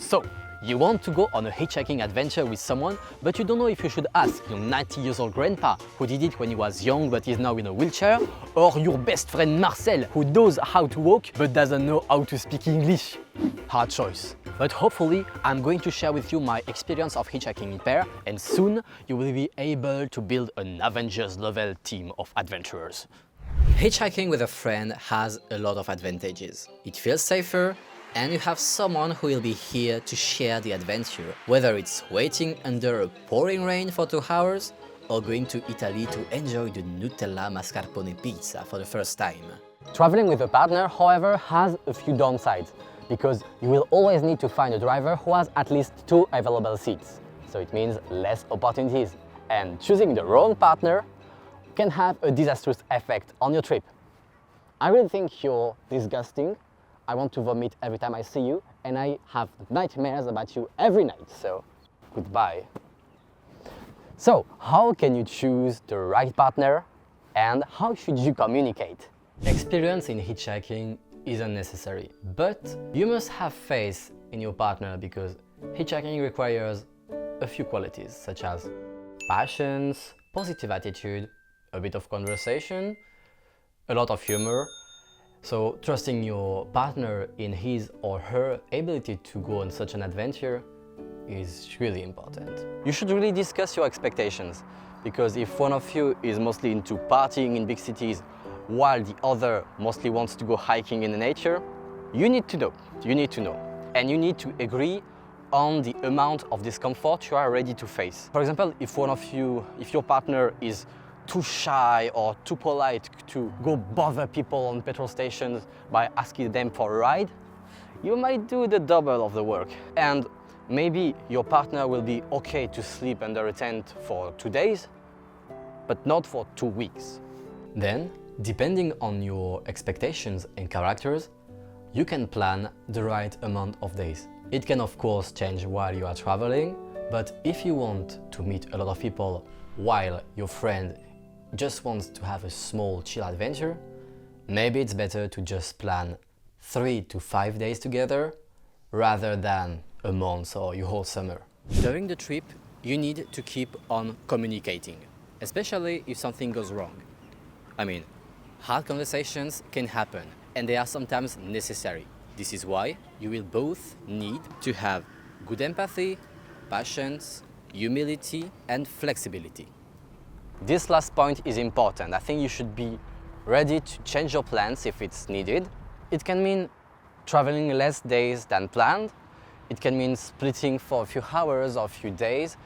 So, you want to go on a hitchhiking adventure with someone, but you don't know if you should ask your 90 years old grandpa who did it when he was young but is now in a wheelchair, or your best friend Marcel who knows how to walk but doesn't know how to speak English. Hard choice. But hopefully, I'm going to share with you my experience of hitchhiking in pair, and soon you will be able to build an Avengers-level team of adventurers. Hitchhiking with a friend has a lot of advantages. It feels safer, and you have someone who will be here to share the adventure, whether it's waiting under a pouring rain for 2 hours or going to Italy to enjoy the Nutella mascarpone pizza for the first time. Traveling with a partner, however, has a few downsides, because you will always need to find a driver who has at least 2 available seats. So it means less opportunities. And choosing the wrong partner can have a disastrous effect on your trip. I really think you're disgusting. I want to vomit every time I see you, and I have nightmares about you every night, so goodbye. So, how can you choose the right partner, and how should you communicate? Experience in hitchhiking isn't necessary, but you must have faith in your partner because hitchhiking requires a few qualities such as patience, positive attitude, a bit of conversation, a lot of humor. So trusting your partner in his or her ability to go on such an adventure is really important. You should really discuss your expectations, because if one of you is mostly into partying in big cities while the other mostly wants to go hiking in the nature, you need to know. And you need to agree on the amount of discomfort you are ready to face. For example, if your partner is too shy or too polite to go bother people on petrol stations by asking them for a ride, you might do the double of the work. And maybe your partner will be okay to sleep under a tent for 2 days, but not for 2 weeks. Then, depending on your expectations and characters, you can plan the right amount of days. It can of course change while you are traveling, but if you want to meet a lot of people while your friend just wants to have a small chill adventure, maybe it's better to just plan 3 to 5 days together rather than a month or your whole summer. During the trip, you need to keep on communicating, especially if something goes wrong. I mean, hard conversations can happen and they are sometimes necessary. This is why you will both need to have good empathy, patience, humility and flexibility. This last point is important. I think you should be ready to change your plans if it's needed. It can mean traveling less days than planned. It can mean splitting for a few hours or a few days,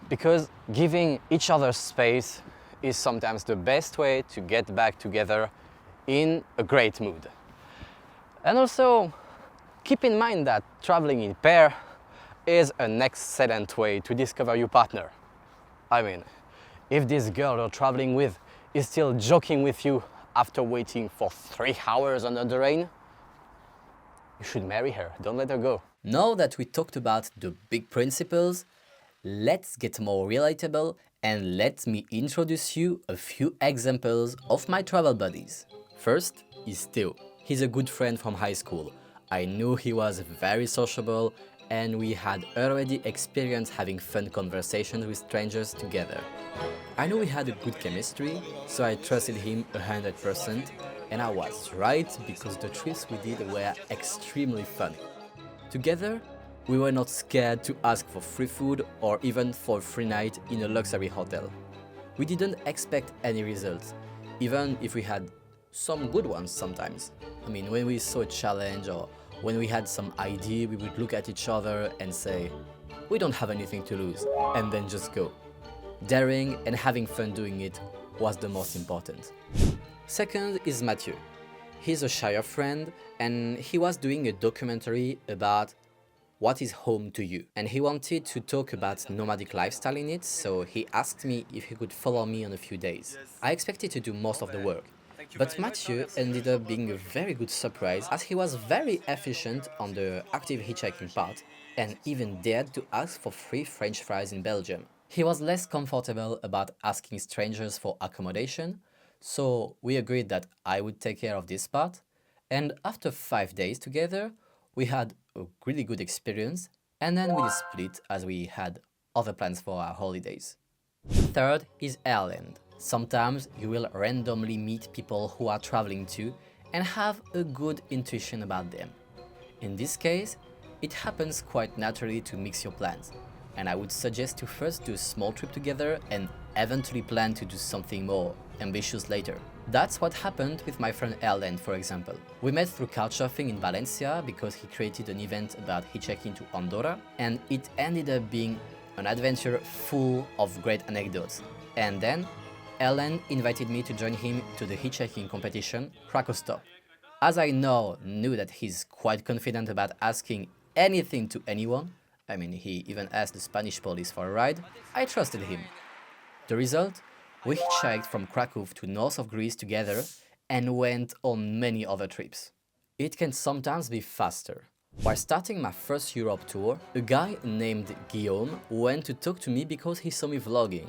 because giving each other space is sometimes the best way to get back together in a great mood. And also, keep in mind that traveling in pair is an excellent way to discover your partner. I mean, if this girl you're traveling with is still joking with you after waiting for 3 hours under the rain, you should marry her, don't let her go. Now that we talked about the big principles, let's get more relatable and let me introduce you a few examples of my travel buddies. First is Theo. He's a good friend from high school. I knew he was very sociable and we had already experienced having fun conversations with strangers together. I knew we had a good chemistry, so I trusted him 100%, and I was right because the trips we did were extremely fun. Together, we were not scared to ask for free food or even for a free night in a luxury hotel. We didn't expect any results, even if we had some good ones sometimes. I mean, when we saw a challenge or when we had some idea, we would look at each other and say, we don't have anything to lose, and then just go. Daring and having fun doing it was the most important. Second is Mathieu. He's a shyer friend and he was doing a documentary about what is home to you. And he wanted to talk about nomadic lifestyle in it, so he asked me if he could follow me on a few days. I expected to do most of the work, but Mathieu ended up being a very good surprise as he was very efficient on the active hitchhiking part and even dared to ask for free French fries in Belgium. He was less comfortable about asking strangers for accommodation, so we agreed that I would take care of this part, and after 5 days together, we had a really good experience and then we split as we had other plans for our holidays. Third is airland. Sometimes you will randomly meet people who are traveling too and have a good intuition about them. In this case, it happens quite naturally to mix your plans, and I would suggest to first do a small trip together and eventually plan to do something more ambitious later. That's what happened with my friend Erlen, for example. We met through couchsurfing in Valencia because he created an event about hitchhiking to Andorra, and it ended up being an adventure full of great anecdotes. And then Erlen invited me to join him to the hitchhiking competition, Autostop. As I now knew that he's quite confident about asking anything to anyone, I mean, he even asked the Spanish police for a ride, I trusted him. The result? We hitchhiked from Krakow to north of Greece together and went on many other trips. It can sometimes be faster. While starting my first Europe tour, a guy named Guillaume went to talk to me because he saw me vlogging.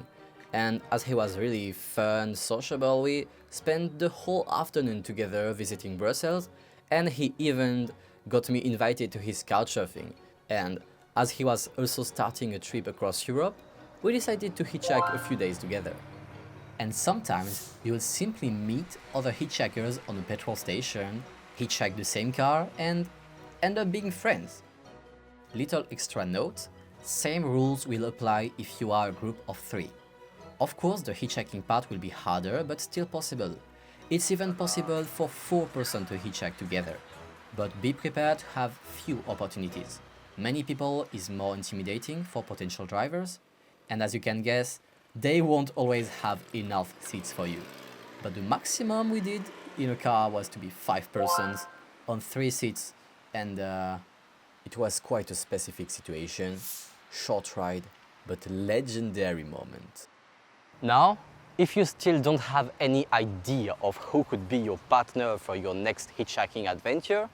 And as he was really fun, sociable, we spent the whole afternoon together visiting Brussels, and he even got me invited to his couchsurfing. And as he was also starting a trip across Europe, we decided to hitchhike a few days together. And sometimes you'll simply meet other hitchhikers on a petrol station, hitchhike the same car, and end up being friends. Little extra note, same rules will apply if you are a group of 3. Of course, the hitchhiking part will be harder, but still possible. It's even possible for 4 persons to hitchhike together. But be prepared to have few opportunities. Many people is more intimidating for potential drivers, and as you can guess, they won't always have enough seats for you. But the maximum we did in a car was to be 5 persons on 3 seats, and it was quite a specific situation. Short ride, but legendary moment. Now, if you still don't have any idea of who could be your partner for your next hitchhiking adventure,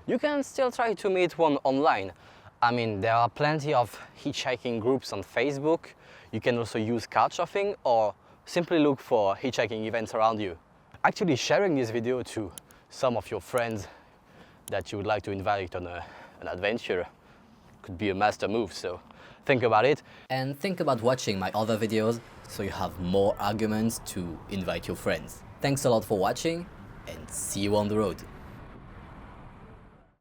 you can still try to meet one online. I mean, there are plenty of hitchhiking groups on Facebook. You can also use couchsurfing or simply look for hitchhiking events around you. Actually, sharing this video to some of your friends that you would like to invite on an adventure could be a master move, so think about it. And think about watching my other videos so you have more arguments to invite your friends. Thanks a lot for watching, and see you on the road.